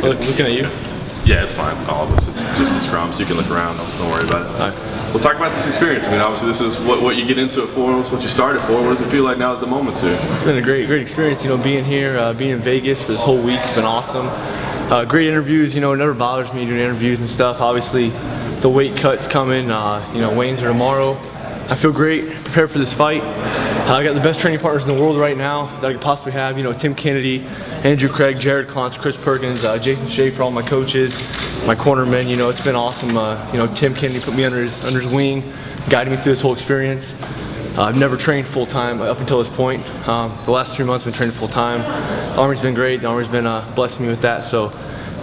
Looking at you. Yeah, it's fine. All of us. It's just a scrum, so you can look around. Don't worry about it. All right. We'll talk about this experience. I mean, obviously, this is what you get into it for. It's what you started for. What does it feel like now that the moment's here? It's been a great experience. You know, being here, being in Vegas for this whole week. It's been awesome. Great interviews. You know, it never bothers me doing interviews and stuff. Obviously, the weight cut's coming. You know, weigh-ins are tomorrow. I feel great, prepared for this fight. I got the best training partners in the world right now that I could possibly have. You know, Tim Kennedy, Andrew Craig, Jared Klontz, Chris Perkins, Jason Schaefer, all my coaches, my cornermen. You know, it's been awesome. You know, Tim Kennedy put me under his wing, guided me through this whole experience. I've never trained full time up until this point. The last 3 months I've been training full time. The Army's been great. The Army's been blessing me with that. So.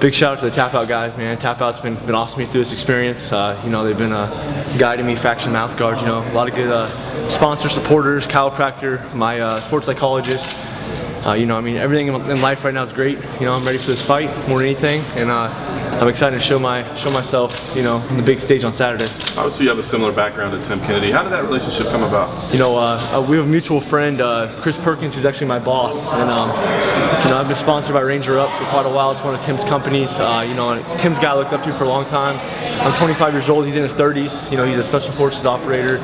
Big shout out to the Tap Out guys, man. Tap Out's been awesome through this experience. You know, they've been guiding me, faction mouth guards, you know, a lot of good sponsor supporters, chiropractor, my sports psychologist. You know, I mean, everything in life right now is great. You know, I'm ready for this fight more than anything, and I'm excited to show myself, you know, on the big stage on Saturday. Obviously, you have a similar background to Tim Kennedy. How did that relationship come about? You know, we have a mutual friend, Chris Perkins, who's actually my boss, and you know, I've been sponsored by Ranger Up for quite a while. It's one of Tim's companies. You know, Tim's a guy I looked up to for a long time. I'm 25 years old. He's in his 30s. You know, he's a special forces operator.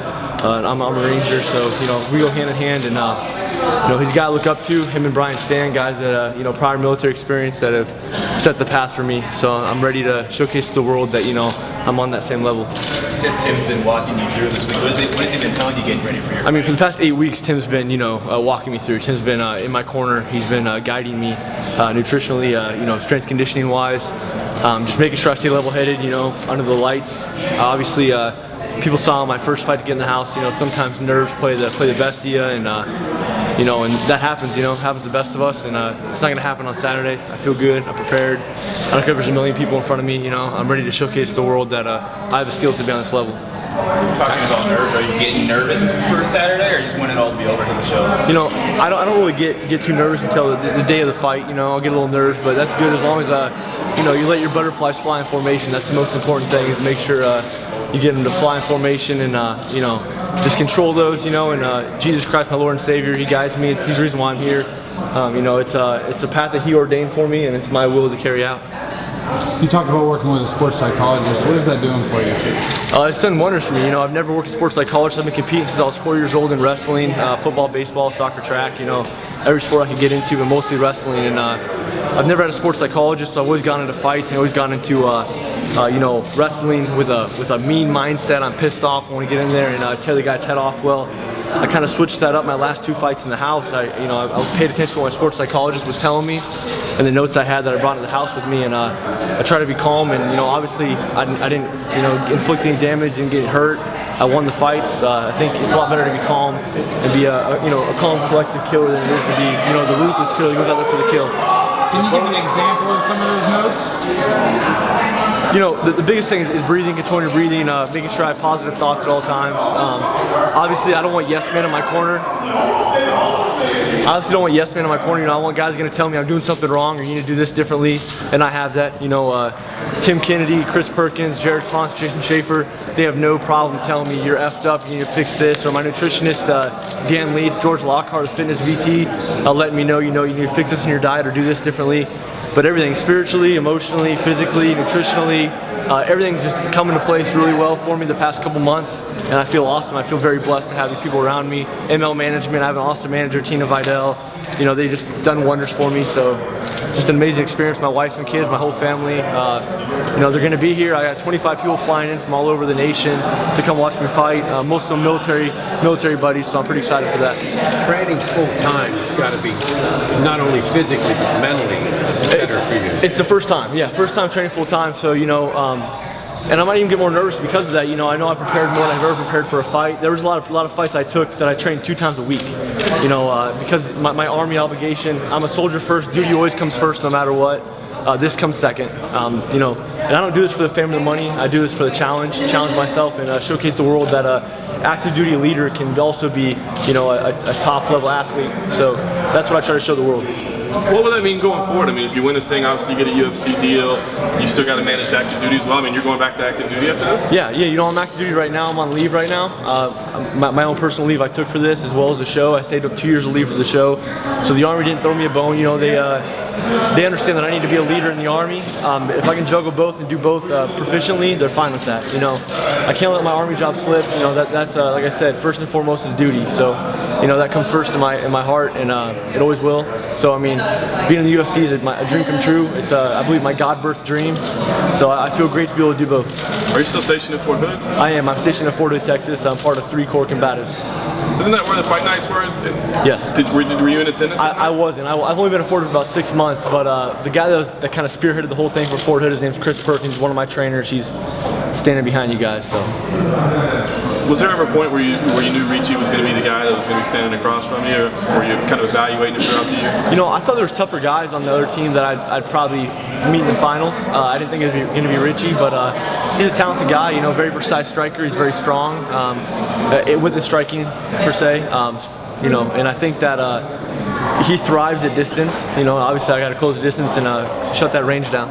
And I'm a Ranger, so you know, we go hand in hand, and you know, he's a guy I look up to. Him and Brian Stan, guys that you know, prior military experience that have set the path for me. So I'm ready to showcase to the world that, you know, I'm on that same level. You said Tim's been walking you through this week. What has he been telling you getting ready for your fight? I mean, for the past 8 weeks, Tim's been, you know, walking me through. Tim's been in my corner. He's been guiding me nutritionally, you know, strength conditioning wise. Just making sure I stay level-headed, you know, under the lights. Obviously, people saw my first fight to get in the house. You know, sometimes nerves play the best of you, and you know, and that happens. You know, happens to the best of us, and it's not going to happen on Saturday. I feel good. I'm prepared. I don't care if there's a million people in front of me. You know, I'm ready to showcase to the world that I have the skill to be on this level. Talking about nerves, are you getting nervous for Saturday, or you just want it all to be over to the show? You know, I don't really get too nervous until the day of the fight. You know, I'll get a little nervous, but that's good as long as you know, you let your butterflies fly in formation. That's the most important thing, is make sure you get them to fly in formation, and you know, just control those. You know, and Jesus Christ, my Lord and Savior, He guides me. He's the reason why I'm here. You know, it's a path that He ordained for me, and it's my will to carry out. You talked about working with a sports psychologist. What is that doing for you? It's done wonders for me. You know, I've never worked with a sports psychologist. I've been competing since I was 4 years old in wrestling, football, baseball, soccer, track. You know, every sport I could get into, but mostly wrestling. And I've never had a sports psychologist, so I've always gone into fights and always gone into you know, wrestling with a mean mindset. I'm pissed off. I want to get in there and tear the guy's head off. Well, I kind of switched that up my last 2 fights in the house. You know, I paid attention to what my sports psychologist was telling me, and the notes I had that I brought to the house with me, and I try to be calm. And you know, obviously, I didn't, you know, inflict any damage and get hurt. I won the fights. I think it's a lot better to be calm and be you know, a calm, collective killer than it is to be, you know, the ruthless killer who goes out there for the kill. Can you give an example of some of those notes? You know, the biggest thing is breathing, controlling your breathing, making sure I have positive thoughts at all times. Obviously, I don't want yes men in my corner. You know, I want guys going to tell me I'm doing something wrong, or you need to do this differently, and I have that. You know, Tim Kennedy, Chris Perkins, Jared Klontz, Jason Schaefer, they have no problem telling me you're effed up, you need to fix this. Or my nutritionist, Dan Leith, George Lockhart, fitness VT, letting me know, you need to fix this in your diet or do this differently. But everything, spiritually, emotionally, physically, nutritionally, everything's just come into place really well for me the past couple months, and I feel awesome. I feel very blessed to have these people around me. ML management, I have an awesome manager, Tina Vidal. You know, they just done wonders for me. So just an amazing experience. My wife and kids, my whole family, you know, they're going to be here. I got 25 people flying in from all over the nation to come watch me fight. Most of them military buddies, so I'm pretty excited for that. Training full time, it's got to be not only physically but mentally better for you. It's the first time, yeah, first time training full time. So you know, and I might even get more nervous because of that. You know, I know I prepared more than I've ever prepared for a fight. There was a lot of fights I took that I trained 2 times a week. You know, because my Army obligation, I'm a soldier first. Duty always comes first, no matter what. This comes second. You know, and I don't do this for the fame or the money. I do this for the challenge myself, and showcase the world that active duty leader can also be, you know, a top level athlete. So that's what I try to show the world. What would that mean going forward? I mean, if you win this thing, obviously you get a UFC deal. You still got to manage active duty as well. I mean, you're going back to active duty after this? Yeah, you know, I'm active duty right now. I'm on leave right now. My own personal leave I took for this, as well as the show. I saved up 2 years of leave for the show. So the Army didn't throw me a bone. You know, they understand that I need to be a leader in the Army. If I can juggle both and do both proficiently, they're fine with that. You know, I can't let my Army job slip. You know, that's like I said, first and foremost is duty. So, you know, that comes first in my heart, and it always will. So I mean, being in the UFC is a dream come true. It's I believe my God-birth dream. So I feel great to be able to do both. Are you still stationed in Fort Hood? I am. I'm stationed in Fort Hood, Texas. I'm part of 3 Corps Combatives. Isn't that where the fight nights were? Yes. Were you in attendance? I wasn't. I've only been at Fort Hood for about 6 months, but the guy that kind of spearheaded the whole thing for Fort Hood, his name's Chris Perkins, one of my trainers. He's standing behind you guys. So. Was there ever a point where you knew Ricci was going to be the guy that was going to be standing across from you, or were you kind of evaluating him throughout the year? You know, I thought there was tougher guys on the other team that I'd probably meet in the finals. I didn't think it was going to be Ricci, but he's a talented guy. You know, very precise striker. He's very strong with the striking per se. You know, and I think that he thrives at distance. You know, obviously I got to close the distance and shut that range down.